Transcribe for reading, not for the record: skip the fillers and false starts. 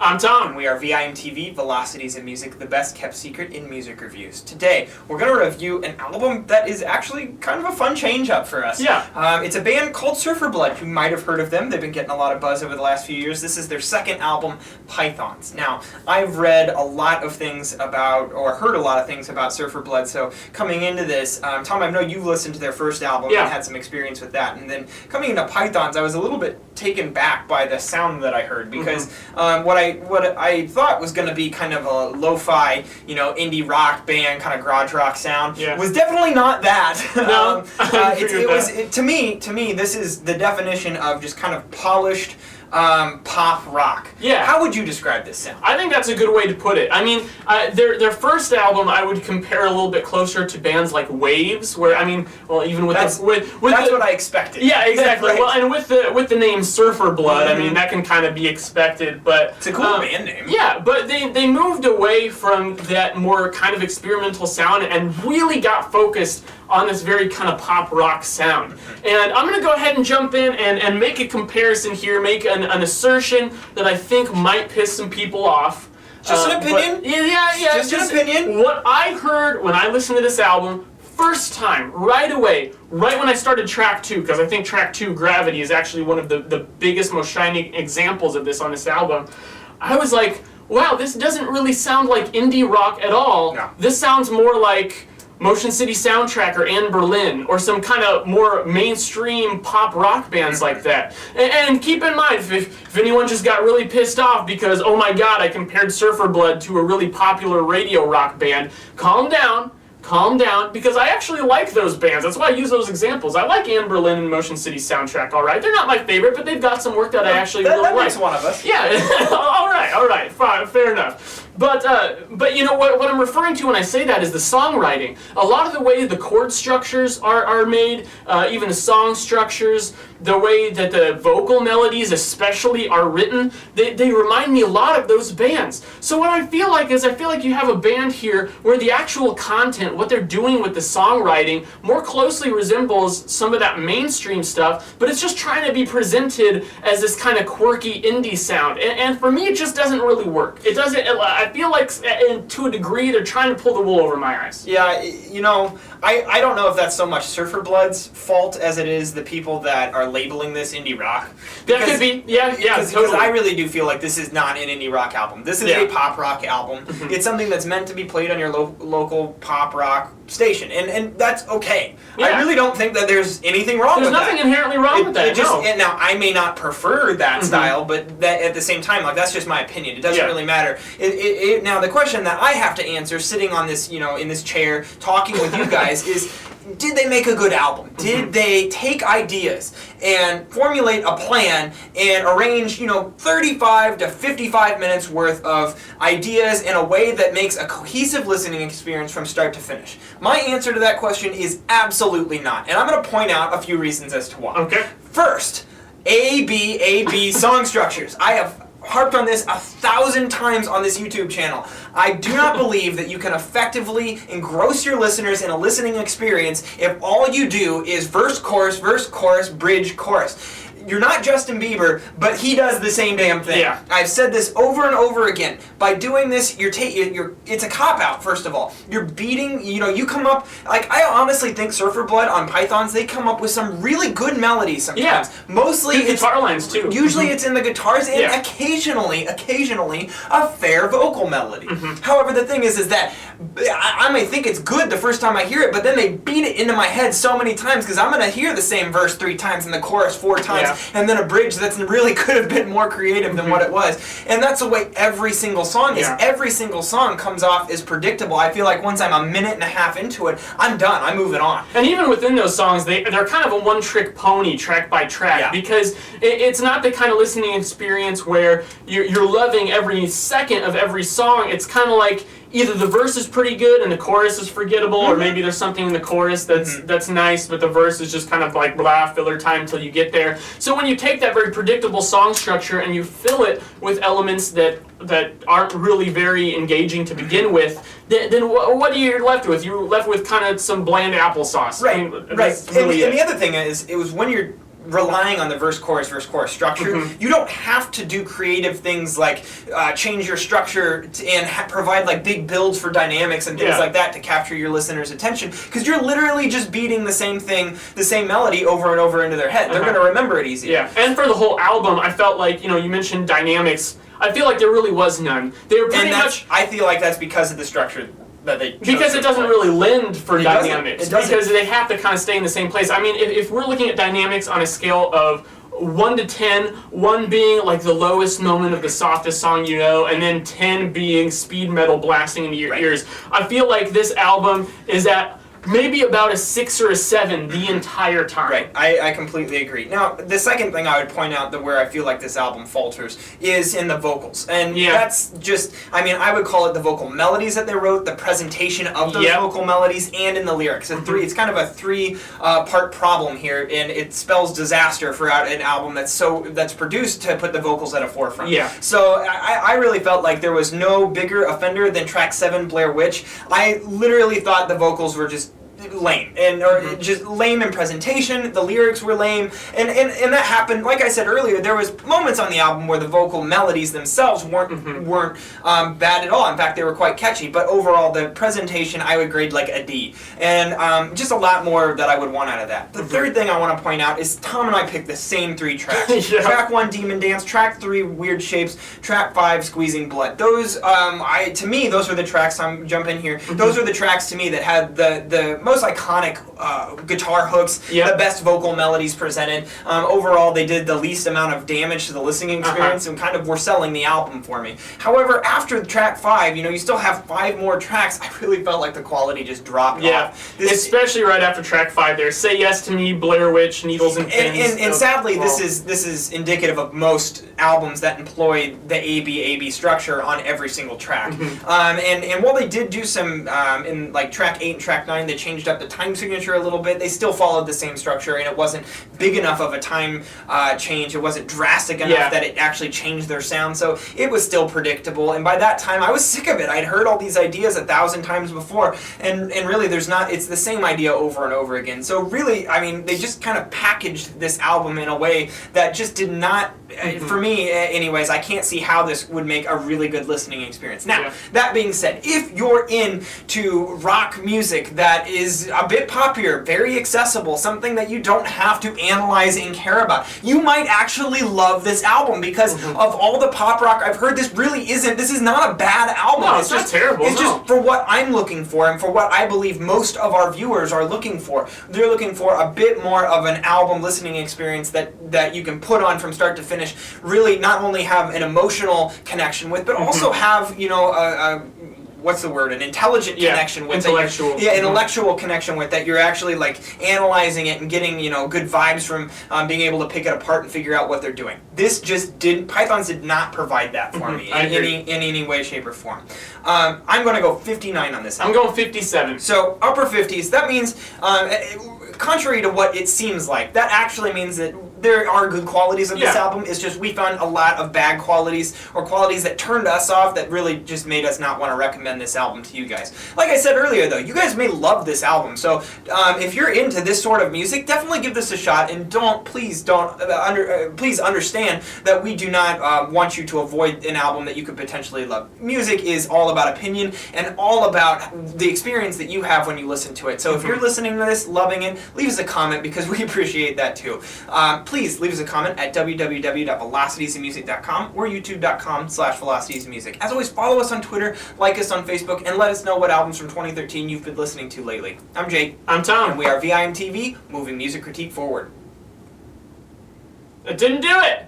I'm Tom. And we are VIMTV, Velocities in Music, the best kept secret in music reviews. Today, we're going to review an album that is actually kind of a fun change-up for us. Yeah. It's a band called Surfer Blood. You might have heard of them. They've been getting a lot of buzz over the last few years. This is their second album, Pythons. Now, I've read a lot of things about, or heard a lot of things about Surfer Blood, so coming into this, Tom, I know you've listened to their first album and had some experience with that, and then coming into Pythons, I was a little bit taken back by the sound that I heard, because what I thought was going to be kind of a lo-fi, indie rock band, kind of garage rock sound, was definitely not that. No, to me, this is the definition of just kind of polished pop rock. Yeah. How would you describe this sound? I think that's a good way to put it. I mean, their first album I would compare a little bit closer to bands like Waves, where even with that's what I expected. Yeah, exactly. Right. Well, and with the name Surfer Blood, I mean that can kind of be expected, but it's a cool band name. Yeah, but they moved away from that more kind of experimental sound and really got focused on this very kind of pop rock sound. And I'm going to go ahead and jump in and make a comparison here, make an assertion that I think might piss some people off. Just an opinion? Just an opinion? What I heard when I listened to this album, first time, right away, right when I started track 2, because I think track 2, Gravity, is actually one of the biggest, most shining examples of this on this album, I was like, wow, this doesn't really sound like indie rock at all. No. This sounds more like Motion City Soundtrack or Anne Berlin or some kind of more mainstream pop rock bands like that. And keep in mind, if anyone just got really pissed off because, oh my god, I compared Surfer Blood to a really popular radio rock band, calm down, because I actually like those bands. That's why I use those examples. I like Anne Berlin and Motion City Soundtrack, all right. They're not my favorite, but they've got some work that I actually really like. That makes one of us. Yeah, all right, fine, fair enough. But what I'm referring to when I say that is the songwriting. A lot of the way the chord structures are made, even the song structures, the way that the vocal melodies especially are written, they remind me a lot of those bands. So what I feel like you have a band here where the actual content, what they're doing with the songwriting, more closely resembles some of that mainstream stuff, but it's just trying to be presented as this kind of quirky indie sound. And for me, it just doesn't really work. It doesn't. I feel like, to a degree, they're trying to pull the wool over my eyes. Yeah, I don't know if that's so much Surfer Blood's fault as it is the people that are labeling this indie rock. That could be, yeah, because totally. I really do feel like this is not an indie rock album. This is a pop rock album. It's something that's meant to be played on your local pop rock station, and that's okay. Yeah. I really don't think that there's anything wrong with that. There's nothing inherently wrong with that, Now, I may not prefer that style, but that, at the same time, that's just my opinion. It doesn't really matter. Now, the question that I have to answer, sitting on this, in this chair, talking with you guys, is, did they make a good album? Did they take ideas and formulate a plan and arrange, 35 to 55 minutes worth of ideas in a way that makes a cohesive listening experience from start to finish? My answer to that question is absolutely not. And I'm going to point out a few reasons as to why. Okay. First, A-B song structures. I have harped on this 1,000 times on this YouTube channel. I do not believe that you can effectively engross your listeners in a listening experience if all you do is verse, chorus, bridge, chorus. You're not Justin Bieber, but he does the same damn thing. Yeah. I've said this over and over again. By doing this, it's a cop-out, first of all. You're beating, you come up, I honestly think Surfer Blood on Pythons, they come up with some really good melodies sometimes. Yeah. Mostly it's guitar lines too. Usually it's in the guitars and occasionally a fair vocal melody. However, the thing is that I may think it's good the first time I hear it, but then they beat it into my head so many times because I'm going to hear the same verse 3 times and the chorus 4 times. And then a bridge that's really could have been more creative than what it was. And that's the way every single song is. Every single song comes off as predictable. I feel like once I'm a minute and a half into it, I'm done. I'm moving on. And even within those songs, they're kind of a one-trick pony, track by track, because it's not the kind of listening experience where you're loving every second of every song. It's kind of like either the verse is pretty good and the chorus is forgettable, or maybe there's something in the chorus that's nice, but the verse is just kind of like blah, filler time until you get there. So when you take that very predictable song structure and you fill it with elements that aren't really very engaging to begin with, then what are you left with? You're left with kind of some bland applesauce. Right, right. Really and the other thing is, it was when you're relying on the verse chorus structure. You don't have to do creative things like change your structure and provide like big builds for dynamics and things like that to capture your listener's attention, because you're literally just beating the same thing, the same melody over and over into their head. They're going to remember it easier. Yeah, and for the whole album, I felt like, you know, you mentioned dynamics. I feel like there really was none. They were pretty much... I feel like that's because of the structure that they chose. Because it doesn't really lend for dynamics. It doesn't. Because they have to kind of stay in the same place. I mean, if we're looking at dynamics on a scale of 1 to 10, 1 being like the lowest moment of the softest song you know, and then 10 being speed metal blasting into your ears, I feel like this album is at maybe about a 6 or a 7 the entire time. Right, I completely agree. Now, the second thing I would point out that where I feel like this album falters is in the vocals. And that's just, I mean, I would call it the vocal melodies that they wrote, the presentation of those vocal melodies, and in the lyrics. It's kind of a three-part problem here, and it spells disaster for an album that's produced to put the vocals at a forefront. Yeah. So I really felt like there was no bigger offender than track 7, Blair Witch. I literally thought the vocals were just lame, or just lame in presentation. The lyrics were lame, and that happened. Like I said earlier, there was moments on the album where the vocal melodies themselves weren't bad at all. In fact, they were quite catchy. But overall, the presentation I would grade like a D, and just a lot more that I would want out of that. The third thing I want to point out is Tom and I picked the same 3 tracks. Track 1, Demon Dance. Track 3, Weird Shapes. Track 5, Squeezing Blood. Those, to me, those are the tracks. I'm jumping here. Those are the tracks to me that had the most iconic guitar hooks, the best vocal melodies presented. Overall, they did the least amount of damage to the listening experience and kind of were selling the album for me. However, after track 5, you know, you still have 5 more tracks. I really felt like the quality just dropped off. Especially right after track 5 there. Say Yes to Me, Blair Witch, Needles and Pins. And sadly, this is indicative of most albums that employ the A-B structure on every single track. And while they did do some, in like track 8 and track 9, they changed up the time signature a little bit, they still followed the same structure, and it wasn't big enough of a time change. It wasn't drastic enough that it actually changed their sound, so it was still predictable. And by that time, I was sick of it. I'd heard all these ideas 1,000 times before, and really it's the same idea over and over again. So really, I mean, they just kind of packaged this album in a way that just did not, for me anyways, I can't see how this would make a really good listening experience. Now, that being said, if you're into rock music that is a bit popular, very accessible, something that you don't have to analyze and care about, you might actually love this album because of all the pop rock I've heard. This is not a bad album. No, it's not terrible. It's just for what I'm looking for and for what I believe most of our viewers are looking for. They're looking for a bit more of an album listening experience that you can put on from start to finish, really not only have an emotional connection with, but also have, you know, what's the word? An intelligent connection with intellectual. Intellectual connection with that. You're actually like analyzing it and getting, you know, good vibes from being able to pick it apart and figure out what they're doing. This just Pythons did not provide that for me in any way, shape, or form. I'm going to go 59 on this album. I'm going 57. So upper 50s. That means, contrary to what it seems like, that actually means that there are good qualities of this album. It's just we found a lot of bad qualities, or qualities that turned us off, that really just made us not want to recommend this album to you guys. Like I said earlier, though, you guys may love this album. So if you're into this sort of music, definitely give this a shot. And please understand that we do not want you to avoid an album that you could potentially love. Music is all about opinion and all about the experience that you have when you listen to it. So if you're listening to this, loving it, leave us a comment, because we appreciate that too. Please leave us a comment at www.velocitiesmusic.com or youtube.com/velocitiesmusic. As always, follow us on Twitter, like us on Facebook, and let us know what albums from 2013 you've been listening to lately. I'm Jake. I'm Tom. And we are VIMTV, moving music critique forward. It didn't do it!